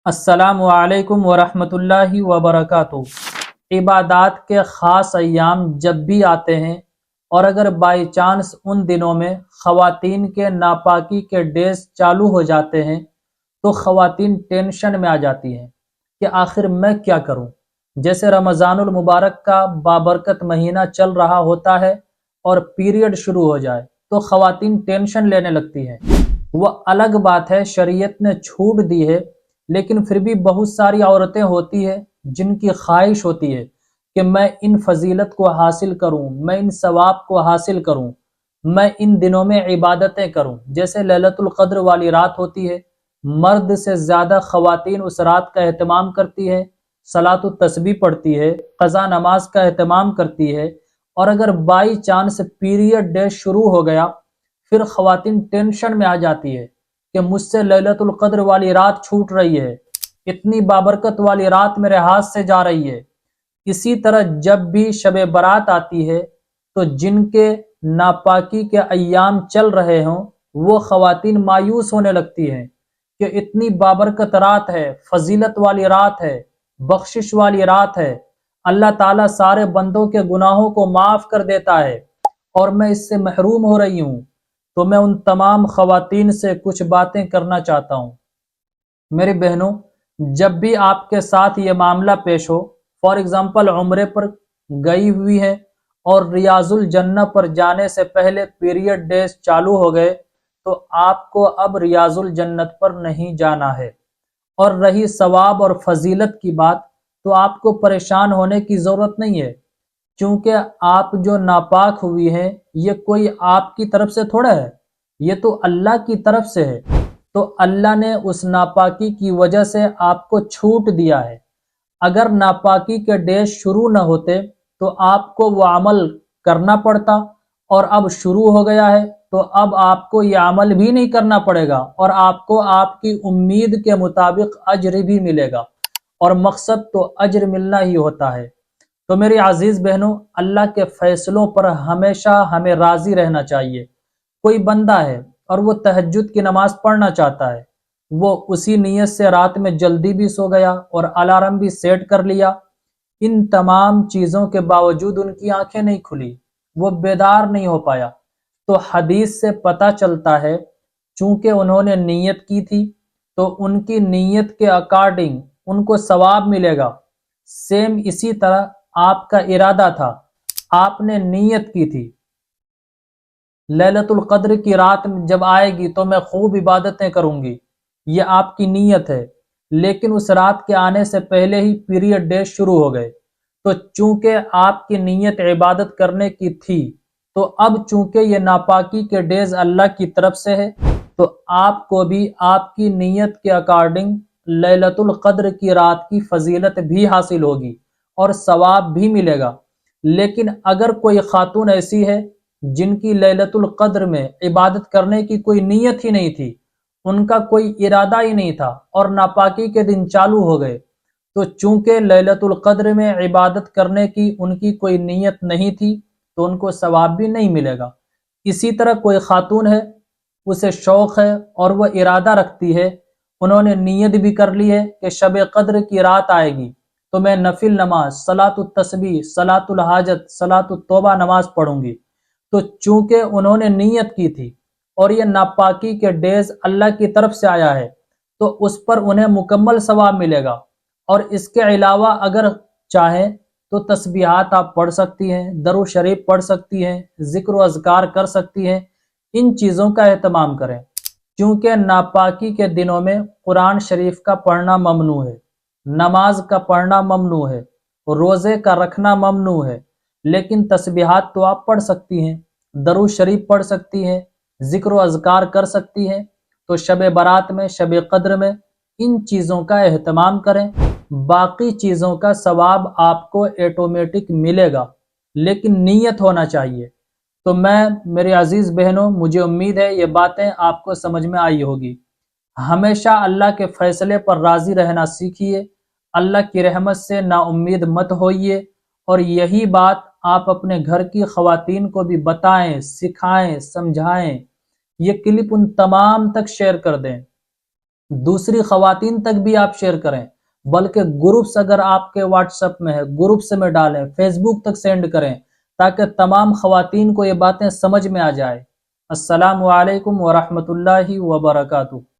السلام علیکم ورحمۃ اللہ وبرکاتہ۔ عبادات کے خاص ایام جب بھی آتے ہیں اور اگر بائی چانس ان دنوں میں خواتین کے ناپاکی کے ڈیز چالو ہو جاتے ہیں تو خواتین ٹینشن میں آ جاتی ہیں کہ آخر میں کیا کروں۔ جیسے رمضان المبارک کا بابرکت مہینہ چل رہا ہوتا ہے اور پیریڈ شروع ہو جائے تو خواتین ٹینشن لینے لگتی ہیں۔ وہ الگ بات ہے شریعت نے چھوٹ دی ہے، لیکن پھر بھی بہت ساری عورتیں ہوتی ہیں جن کی خواہش ہوتی ہے کہ میں ان فضیلت کو حاصل کروں، میں ان ثواب کو حاصل کروں، میں ان دنوں میں عبادتیں کروں۔ جیسے لیلۃ القدر والی رات ہوتی ہے، مرد سے زیادہ خواتین اس رات کا اہتمام کرتی ہے، صلاۃ التسبیح پڑھتی ہے، قضا نماز کا اہتمام کرتی ہے۔ اور اگر بائی چانس پیریڈ ڈے شروع ہو گیا پھر خواتین ٹینشن میں آ جاتی ہے کہ مجھ سے لیلۃ القدر والی رات چھوٹ رہی ہے، اتنی بابرکت والی رات میرے ہاتھ سے جا رہی ہے۔ اسی طرح جب بھی شب برات آتی ہے تو جن کے ناپاکی کے ایام چل رہے ہوں وہ خواتین مایوس ہونے لگتی ہیں کہ اتنی بابرکت رات ہے، فضیلت والی رات ہے، بخشش والی رات ہے، اللہ تعالیٰ سارے بندوں کے گناہوں کو معاف کر دیتا ہے اور میں اس سے محروم ہو رہی ہوں۔ تو میں ان تمام خواتین سے کچھ باتیں کرنا چاہتا ہوں۔ میری بہنوں، جب بھی آپ کے ساتھ یہ معاملہ پیش ہو، فار ایگزامپل عمرے پر گئی ہوئی ہے اور ریاض الجنہ پر جانے سے پہلے پیریڈ ڈیز چالو ہو گئے تو آپ کو اب ریاض الجنت پر نہیں جانا ہے۔ اور رہی ثواب اور فضیلت کی بات تو آپ کو پریشان ہونے کی ضرورت نہیں ہے، کیونکہ آپ جو ناپاک ہوئی ہیں یہ کوئی آپ کی طرف سے تھوڑا ہے، یہ تو اللہ کی طرف سے ہے۔ تو اللہ نے اس ناپاکی کی وجہ سے آپ کو چھوٹ دیا ہے۔ اگر ناپاکی کے ڈیز شروع نہ ہوتے تو آپ کو وہ عمل کرنا پڑتا، اور اب شروع ہو گیا ہے تو اب آپ کو یہ عمل بھی نہیں کرنا پڑے گا اور آپ کو آپ کی امید کے مطابق اجر بھی ملے گا، اور مقصد تو اجر ملنا ہی ہوتا ہے۔ تو میری عزیز بہنوں، اللہ کے فیصلوں پر ہمیشہ ہمیں راضی رہنا چاہیے۔ کوئی بندہ ہے اور وہ تہجد کی نماز پڑھنا چاہتا ہے، وہ اسی نیت سے رات میں جلدی بھی سو گیا اور الارم بھی سیٹ کر لیا، ان تمام چیزوں کے باوجود ان کی آنکھیں نہیں کھلی، وہ بیدار نہیں ہو پایا، تو حدیث سے پتہ چلتا ہے چونکہ انہوں نے نیت کی تھی تو ان کی نیت کے اکارڈنگ ان کو ثواب ملے گا۔ سیم اسی طرح آپ کا ارادہ تھا، آپ نے نیت کی تھی لیلۃ القدر کی رات جب آئے گی تو میں خوب عبادتیں کروں گی، یہ آپ کی نیت ہے، لیکن اس رات کے آنے سے پہلے ہی پیریڈ ڈے شروع ہو گئے، تو چونکہ آپ کی نیت عبادت کرنے کی تھی تو اب چونکہ یہ ناپاکی کے ڈیز اللہ کی طرف سے ہے تو آپ کو بھی آپ کی نیت کے اکارڈنگ لیلۃ القدر کی رات کی فضیلت بھی حاصل ہوگی اور ثواب بھی ملے گا۔ لیکن اگر کوئی خاتون ایسی ہے جن کی لیلۃ القدر میں عبادت کرنے کی کوئی نیت ہی نہیں تھی، ان کا کوئی ارادہ ہی نہیں تھا اور ناپاکی کے دن چالو ہو گئے، تو چونکہ لیلۃ القدر میں عبادت کرنے کی ان کی کوئی نیت نہیں تھی تو ان کو ثواب بھی نہیں ملے گا۔ اسی طرح کوئی خاتون ہے، اسے شوق ہے اور وہ ارادہ رکھتی ہے، انہوں نے نیت بھی کر لی ہے کہ شب قدر کی رات آئے گی تو میں نفل نماز، صلاۃ التسبیح، صلاۃ الحاجت، صلاۃ التوبہ نماز پڑھوں گی، تو چونکہ انہوں نے نیت کی تھی اور یہ ناپاکی کے ڈیز اللہ کی طرف سے آیا ہے تو اس پر انہیں مکمل ثواب ملے گا۔ اور اس کے علاوہ اگر چاہیں تو تسبیحات آپ پڑھ سکتی ہیں، درود شریف پڑھ سکتی ہیں، ذکر و اذکار کر سکتی ہیں، ان چیزوں کا اہتمام کریں، کیونکہ ناپاکی کے دنوں میں قرآن شریف کا پڑھنا ممنوع ہے، نماز کا پڑھنا ممنوع ہے، روزے کا رکھنا ممنوع ہے، لیکن تسبیحات تو آپ پڑھ سکتی ہیں، درود شریف پڑھ سکتی ہیں، ذکر و اذکار کر سکتی ہیں۔ تو شب برات میں، شب قدر میں ان چیزوں کا اہتمام کریں، باقی چیزوں کا ثواب آپ کو ایٹومیٹک ملے گا، لیکن نیت ہونا چاہیے۔ تو میرے عزیز بہنوں، مجھے امید ہے یہ باتیں آپ کو سمجھ میں آئی ہوگی۔ ہمیشہ اللہ کے فیصلے پر راضی رہنا سیکھیے، اللہ کی رحمت سے نا امید مت ہوئیے، اور یہی بات آپ اپنے گھر کی خواتین کو بھی بتائیں، سکھائیں، سمجھائیں، یہ کلپ ان تمام تک شیئر کر دیں۔ دوسری خواتین تک بھی آپ شیئر کریں، بلکہ گروپس اگر آپ کے واٹس ایپ میں ہے گروپس میں ڈالیں، فیس بک تک سینڈ کریں تاکہ تمام خواتین کو یہ باتیں سمجھ میں آ جائے۔ السلام علیکم ورحمۃ اللہ وبرکاتہ۔